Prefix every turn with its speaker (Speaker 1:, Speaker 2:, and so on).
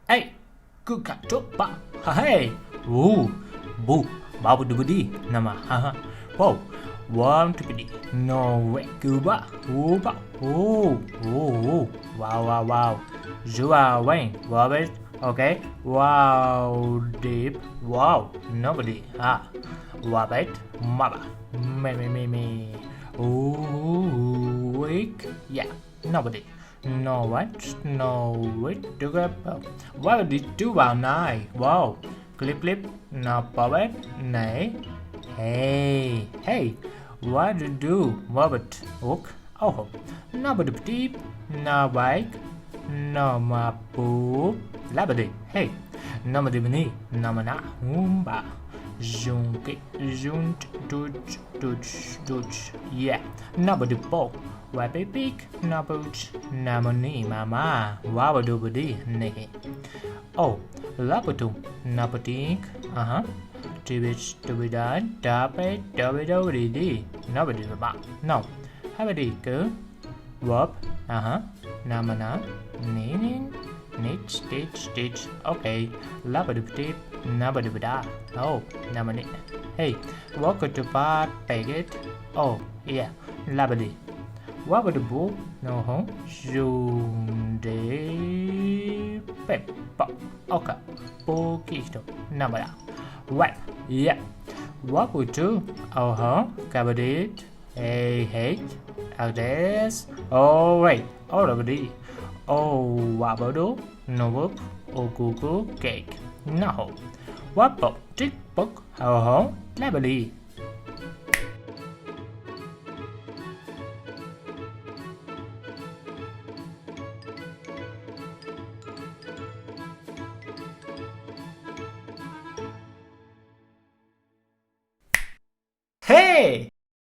Speaker 1: Hey, good cat ba. Hey, ooh, boo, babu dubudi, nama, haha. Whoa, one tippity, no way, gooba, ooba, ooh, ooh, wow, wow, wow. Zua Wayne, Robert, okay, wow, deep, wow, nobody, Robert, mama, me, ooh, weak, yeah, nobody. No what? No wait to grab. What did you vào này? Wow. Clip. No poet. Nay. Hey. What did you do? Robert. Hook. Oh. Nobody deep. No bike. No ma poop. Labadi. Hey. Nobody bini. No mana. Humba. Junki. Junt. Dutch. Yeah. Nobody ball. Wappy pig, nubbles, namoni, mama, wabadubadi, niggy. Oh, lapatum, napatik, Tibich to be done, tape, dobby, nobody about. No, have a dick, wop, namana, ninin, knit, stitch, okay, labadubdip, nabadubada. Oh, namani. Hey, walk to part, peg it. Oh, yeah, labadi. What would the book? No home. Junde pepper. Okay. Poquito. Namara. Right. Yeah. What would you? Cabadit. Hey. Agnes. Oh, right. All of the. Oh, wabado. No whoop. Oh, cuckoo. Cake. No. What book? Tick book. Labely. Hey!